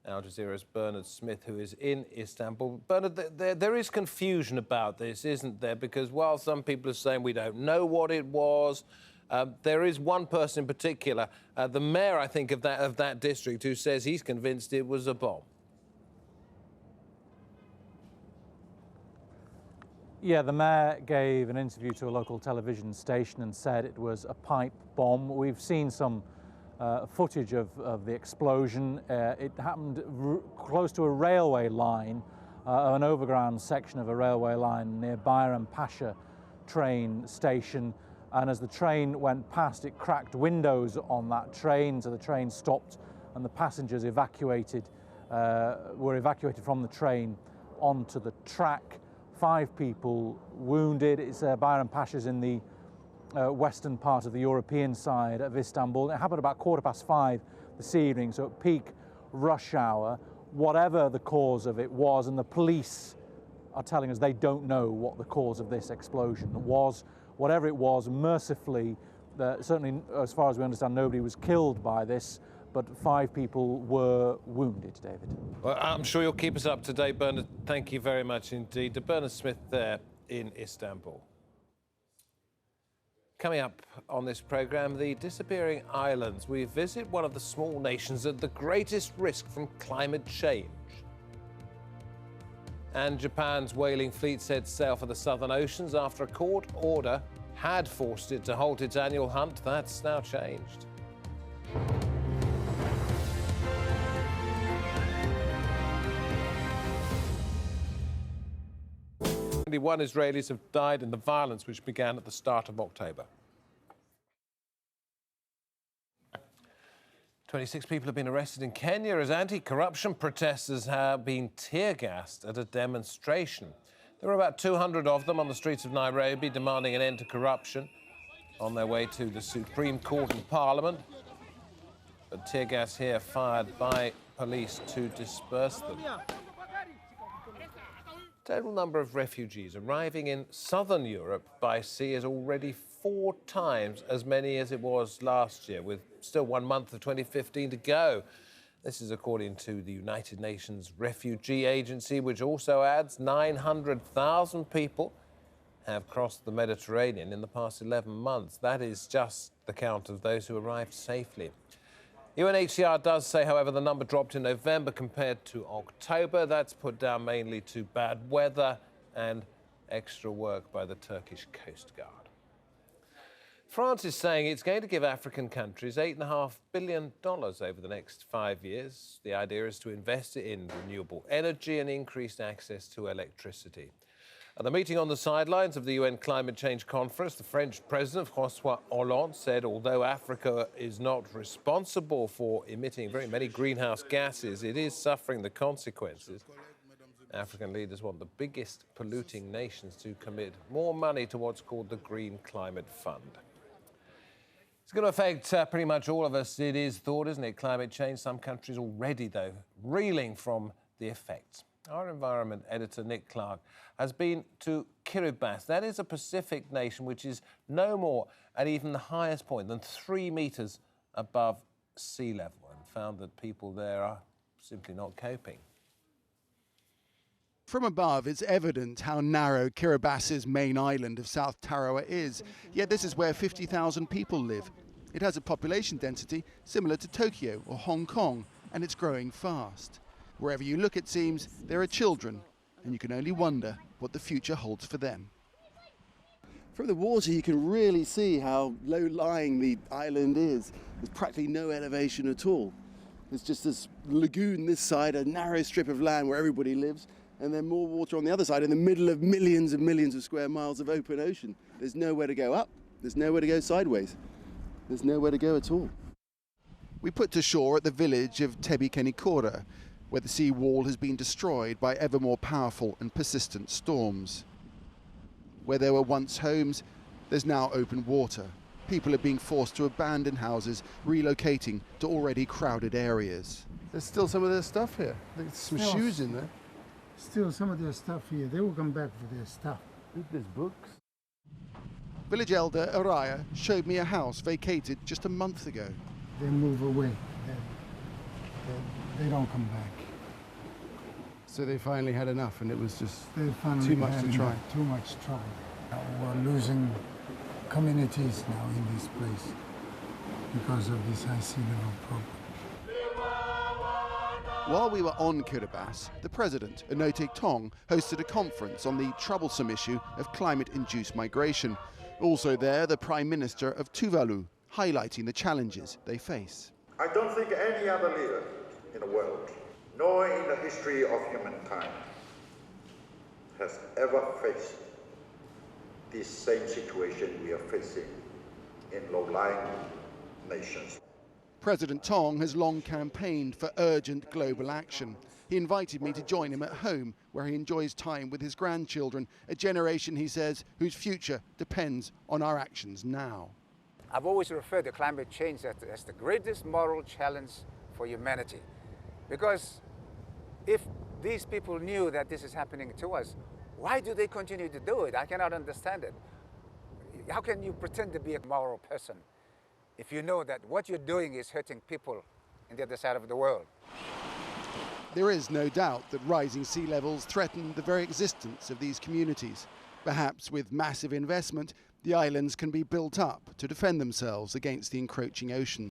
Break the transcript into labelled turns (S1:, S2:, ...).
S1: Al Jazeera's Bernard Smith, who is in Istanbul. Bernard, there is confusion about this, isn't there? Because while some people are saying we don't know what it was, there is one person in particular, the mayor, I think, of that district, who says he's convinced it was a bomb.
S2: Yeah, the mayor gave an interview to a local television station and said it was a pipe bomb. We've seen some footage of the explosion. It happened close to a railway line, an overground section of a railway line near Bayram Pasha train station. And as the train went past, it cracked windows on that train, so the train stopped and the passengers were evacuated from the train onto the track. 5 people wounded. It's Bayram Pasha's in the western part of the European side of Istanbul. It happened about 5:15 this evening, so at peak rush hour, whatever the cause of it was, and the police are telling us they don't know what the cause of this explosion was. Whatever it was, mercifully, certainly as far as we understand, nobody was killed by this, but 5 people were wounded, David.
S1: Well, I'm sure you'll keep us up to date, Bernard. Thank you very much indeed. To Bernard Smith there in Istanbul. Coming up on this programme, the disappearing islands. We visit one of the small nations at the greatest risk from climate change. And Japan's whaling fleet set sail for the southern oceans after a court order had forced it to halt its annual hunt. That's now changed. 21 Israelis have died in the violence which began at the start of October. 26 people have been arrested in Kenya as anti-corruption protesters have been tear-gassed at a demonstration. There were about 200 of them on the streets of Nairobi demanding an end to corruption on their way to the Supreme Court and Parliament. But tear gas here fired by police to disperse them. Total number of refugees arriving in southern Europe by sea is already 4 times as many as it was last year, with still 1 month of 2015 to go. This is according to the United Nations Refugee Agency, which also adds 900,000 people have crossed the Mediterranean in the past 11 months. That is just the count of those who arrived safely. UNHCR does say, however, the number dropped in November compared to October. That's put down mainly to bad weather and extra work by the Turkish Coast Guard. France is saying it's going to give African countries $8.5 billion over the next 5 years. The idea is to invest it in renewable energy and increased access to electricity. At the meeting on the sidelines of the UN Climate Change Conference, the French President, François Hollande, said although Africa is not responsible for emitting very many greenhouse gases, it is suffering the consequences. African leaders want the biggest polluting nations to commit more money to what's called the Green Climate Fund. It's going to affect pretty much all of us, it is thought, isn't it? Climate change. Some countries already, though, reeling from the effects. Our environment editor, Nick Clark, has been to Kiribati. That is a Pacific nation which is no more at even the highest point than 3 meters above sea level, and found that people there are simply not coping.
S3: From above, it's evident how narrow Kiribati's main island of South Tarawa is. Yet this is where 50,000 people live. It has a population density similar to Tokyo or Hong Kong, and it's growing fast. Wherever you look, it seems, there are children, and you can only wonder what the future holds for them. From the water, you can really see how low-lying the island is. There's practically no elevation at all. There's just this lagoon this side, a narrow strip of land where everybody lives, and then more water on the other side in the middle of millions and millions of square miles of open ocean. There's nowhere to go up. There's nowhere to go sideways. There's nowhere to go at all. We put to shore at the village of Tebi-Kenikora, where the sea wall has been destroyed by ever more powerful and persistent storms. Where there were once homes, there's now open water. People are being forced to abandon houses, relocating to already crowded areas. There's still some of their stuff here. There's some shoes in there.
S4: Still some of their stuff here. They will come back for their stuff.
S3: There's books. Village elder Araya showed me a house vacated just a month ago.
S4: They move away. They don't come back.
S3: So they finally had enough, and it was just
S4: They finally
S3: too much
S4: had
S3: to try.
S4: Too much trouble. We're losing communities now in this place because of this high sea level problem.
S3: While we were on Kiribati, the president, Anote Tong, hosted a conference on the troublesome issue of climate-induced migration. Also there, the Prime Minister of Tuvalu, highlighting the challenges they face.
S5: I don't think any other leader in the world, nor in the history of humankind, has ever faced this same situation we are facing in low-lying nations.
S3: President Tong has long campaigned for urgent global action. He invited me to join him at home, where he enjoys time with his grandchildren, a generation, he says, whose future depends on our actions now.
S6: I've always referred to climate change as the greatest moral challenge for humanity. Because if these people knew that this is happening to us, why do they continue to do it? I cannot understand it. How can you pretend to be a moral person if you know that what you're doing is hurting people on the other side of the world?
S3: There is no doubt that rising sea levels threaten the very existence of these communities. Perhaps with massive investment, the islands can be built up to defend themselves against the encroaching ocean.